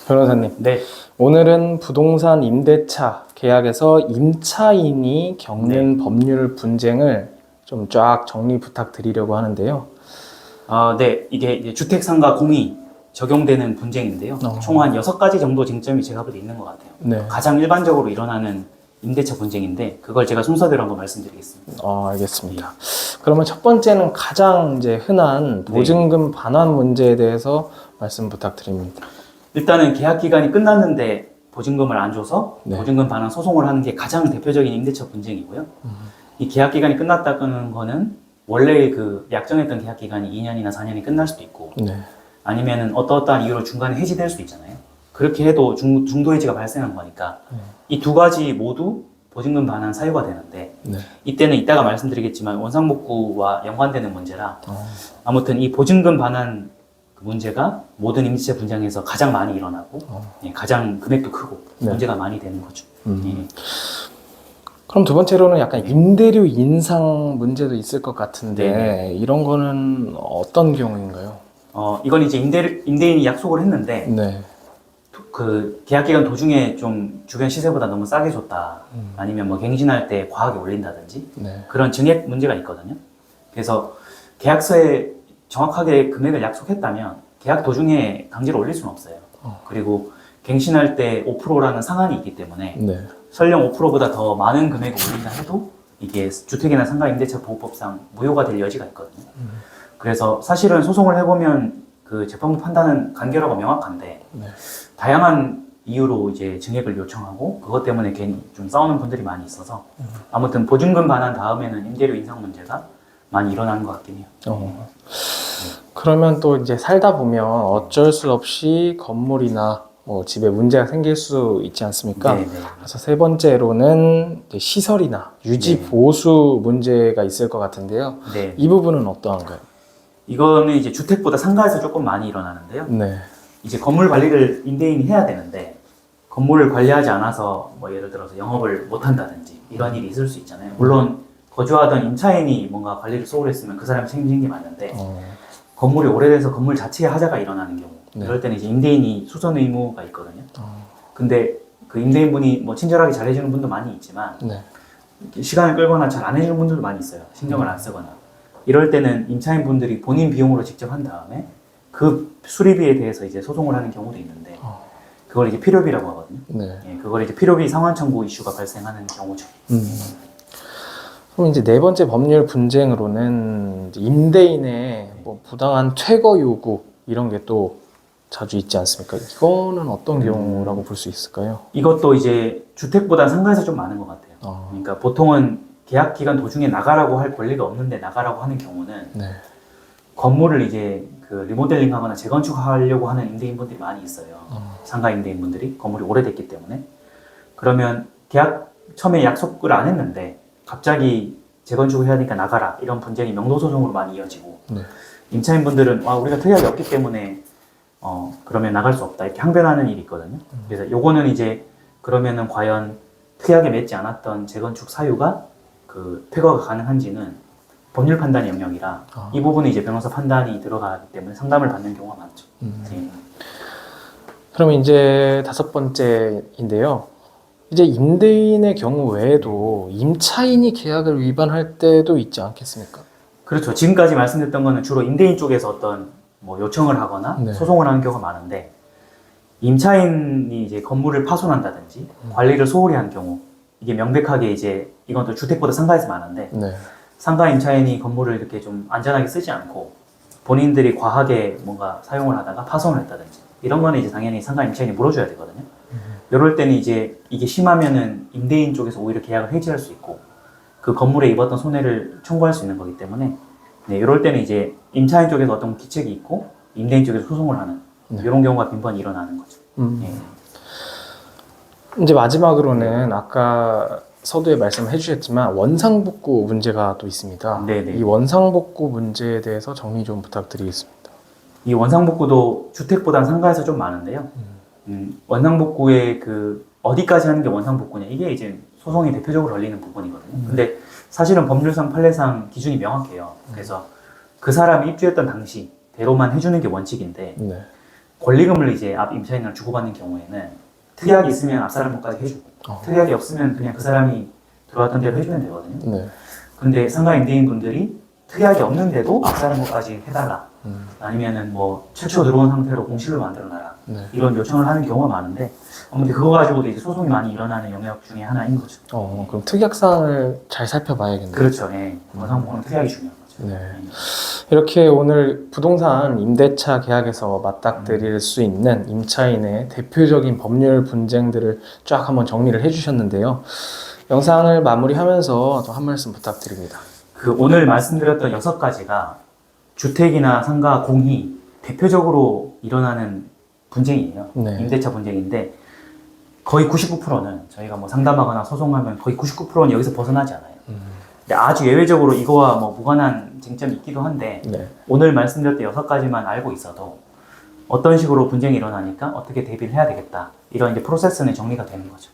변호사님, 네. 오늘은 부동산 임대차 계약에서 임차인이 겪는 법률 분쟁을 좀 쫙 정리 부탁드리려고 하는데요. 네. 이게 이제 주택상가 공이 적용되는 분쟁인데요. 총 한 6가지 정도 쟁점이 제가 볼 때 있는 것 같아요. 네. 가장 일반적으로 일어나는 임대차 분쟁인데 그걸 제가 순서대로 한번 말씀드리겠습니다. 알겠습니다. 그러면 첫 번째는 가장 이제 흔한 보증금 반환 문제에 대해서 말씀 부탁드립니다. 일단은 계약 기간이 끝났는데 보증금을 안 줘서 네. 보증금 반환 소송을 하는 게 가장 대표적인 임대차 분쟁이고요. 이 계약 기간이 끝났다는 거는 원래 그 약정했던 계약 기간이 2년이나 4년이 끝날 수도 있고 네. 아니면은 어떠어떠한 이유로 중간에 해지될 수도 있잖아요. 그렇게 해도 중도 해지가 발생한 거니까 이 두 가지 모두 보증금 반환 사유가 되는데 네. 이때는 이따가 말씀드리겠지만 원상복구와 연관되는 문제라 아무튼 이 보증금 반환 그 문제가 모든 임대차 분쟁에서 가장 많이 일어나고 가장 금액도 크고 네. 문제가 많이 되는 거죠. 예. 그럼 두 번째로는 약간 임대료 인상 문제도 있을 것 같은데 네네. 이런 거는 어떤 경우인가요? 이건 이제 임대인이 약속을 했는데 네. 그 계약 기간 도중에 좀 주변 시세보다 너무 싸게 줬다 아니면 뭐 갱신할 때 과하게 올린다든지 네. 그런 증액 문제가 있거든요. 그래서 계약서에 정확하게 금액을 약속했다면 계약 도중에 강제로 올릴 수는 없어요. 그리고 갱신할 때 5%라는 상한이 있기 때문에 네. 설령 5%보다 더 많은 금액을 올린다 해도 이게 주택이나 상가 임대차 보호법상 무효가 될 여지가 있거든요. 그래서 사실은 소송을 해보면 그 재판부 판단은 간결하고 명확한데 네. 다양한 이유로 이제 증액을 요청하고 그것 때문에 괜히 좀 싸우는 분들이 많이 있어서 아무튼 보증금 반환 다음에는 임대료 인상 문제가 많이 일어나는 것 같긴 해요. 그러면 또 이제 살다 보면 어쩔 수 없이 건물이나 뭐 집에 문제가 생길 수 있지 않습니까? 네네. 그래서 세 번째로는 이제 시설이나 유지 네. 보수 문제가 있을 것 같은데요. 네. 이 부분은 어떠한가요? 이거는 이제 주택보다 상가에서 조금 많이 일어나는데요. 네. 이제 건물 관리를 임대인이 해야 되는데 건물을 관리하지 않아서 뭐 예를 들어서 영업을 못 한다든지 이런 일이 있을 수 있잖아요. 물론 거주하던 임차인이 뭔가 관리를 소홀했으면 그 사람이 책임진 게 맞는데 건물이 오래돼서 건물 자체에 하자가 일어나는 경우 이럴 때는 이제 임대인이 수선 의무가 있거든요. 근데 그 임대인분이 뭐 친절하게 잘해주는 분도 많이 있지만 네. 시간을 끌거나 잘 안 해주는 분들도 많이 있어요. 신경을 안 쓰거나 이럴 때는 임차인 분들이 본인 비용으로 직접 한 다음에 그 수리비에 대해서 이제 소송을 하는 경우도 있는데 그걸 이제 필요비라고 하거든요. 네. 예, 그걸 이제 필요비 상환 청구 이슈가 발생하는 경우죠. 그럼 이제 네 번째 법률 분쟁으로는 이제 임대인의 뭐 부당한 퇴거 요구 이런 게 또 자주 있지 않습니까? 이거는 어떤 경우라고 볼 수 있을까요? 이것도 이제 주택보다 상가에서 좀 많은 것 같아요. 그러니까 보통은 계약 기간 도중에 나가라고 할 권리가 없는데 나가라고 하는 경우는 네. 건물을 이제 그 리모델링 하거나 재건축하려고 하는 임대인분들이 많이 있어요. 상가 임대인분들이 건물이 오래됐기 때문에. 그러면 계약 처음에 약속을 안 했는데 갑자기 재건축을 해야 되니까 나가라 이런 분쟁이 명도소송으로 많이 이어지고 네. 임차인분들은 우리가 특약이 없기 때문에 그러면 나갈 수 없다 이렇게 항변하는 일이 있거든요. 그래서 요거는 이제 그러면은 과연 특약에 맺지 않았던 재건축 사유가 그 퇴거가 가능한지는 법률 판단의 영역이라 이 부분은 이제 변호사 판단이 들어가기 때문에 상담을 받는 경우가 많죠. 네. 그러면 이제 다섯 번째인데요. 이제 임대인의 경우 외에도 임차인이 계약을 위반할 때도 있지 않겠습니까? 그렇죠. 지금까지 말씀드렸던 거는 주로 임대인 쪽에서 어떤 뭐 요청을 하거나 네. 소송을 하는 경우가 많은데 임차인이 이제 건물을 파손한다든지 관리를 소홀히 한 경우 이게 명백하게 이제 이건 또 주택보다 상가에서 많은데 네. 상가 임차인이 건물을 이렇게 좀 안전하게 쓰지 않고 본인들이 과하게 뭔가 사용을 하다가 파손을 했다든지 이런 거는 이제 당연히 상가 임차인이 물어줘야 되거든요. 이럴 때는 이제 이게 심하면은 임대인 쪽에서 오히려 계약을 해지할 수 있고 그 건물에 입었던 손해를 청구할 수 있는 거기 때문에 네, 이럴 때는 이제 임차인 쪽에서 어떤 기책이 있고 임대인 쪽에서 소송을 하는 이런 경우가 빈번히 일어나는 거죠. 네. 이제 마지막으로는 아까 서두에 말씀해 주셨지만 원상복구 문제가 또 있습니다. 네네. 이 원상복구 문제에 대해서 정리 좀 부탁드리겠습니다. 이 원상복구도 주택보다는 상가에서 좀 많은데요. 원상복구의 그 어디까지 하는 게 원상복구냐 이게 이제 소송이 대표적으로 걸리는 부분이거든요. 근데 사실은 법률상 판례상 기준이 명확해요. 그래서 그 사람이 입주했던 당시대로만 해주는 게 원칙인데 네. 권리금을 이제 앞 임차인을 주고받는 경우에는 특약이 있으면 앞사람목까지 해주고 특약이 없으면 그냥 그 사람이 들어왔던 대로 해주면 되거든요. 네. 근데 상가 임대인 분들이 특약이 없는데도 앞사람목까지 해달라. 아니면은 뭐 최초 들어온 상태로 공실로 만들어놔라. 네. 이런 요청을 하는 경우가 많은데 근데 그거 가지고도 이제 소송이 많이 일어나는 영역 중에 하나인 거죠. 그럼 특약사항을 잘 살펴봐야겠네요. 그렇죠. 예. 원상복구는 특약이 중요한 거죠. 네. 이렇게 오늘 부동산 임대차 계약에서 맞닥뜨릴 수 있는 임차인의 대표적인 법률 분쟁들을 쫙 한번 정리를 해주셨는데요. 영상을 마무리하면서 좀 한 말씀 부탁드립니다. 그 오늘 말씀드렸던 6가지가 주택이나 상가 공이 대표적으로 일어나는 분쟁이에요. 네. 임대차 분쟁인데 거의 99%는 저희가 뭐 상담하거나 소송하면 거의 99%는 여기서 벗어나지 않아요. 근데 아주 예외적으로 이거와 뭐 무관한 쟁점이 있기도 한데 네. 오늘 말씀드렸던 6가지만 알고 있어도 어떤 식으로 분쟁이 일어나니까 어떻게 대비를 해야 되겠다 이런 이제 프로세스는 정리가 되는 거죠.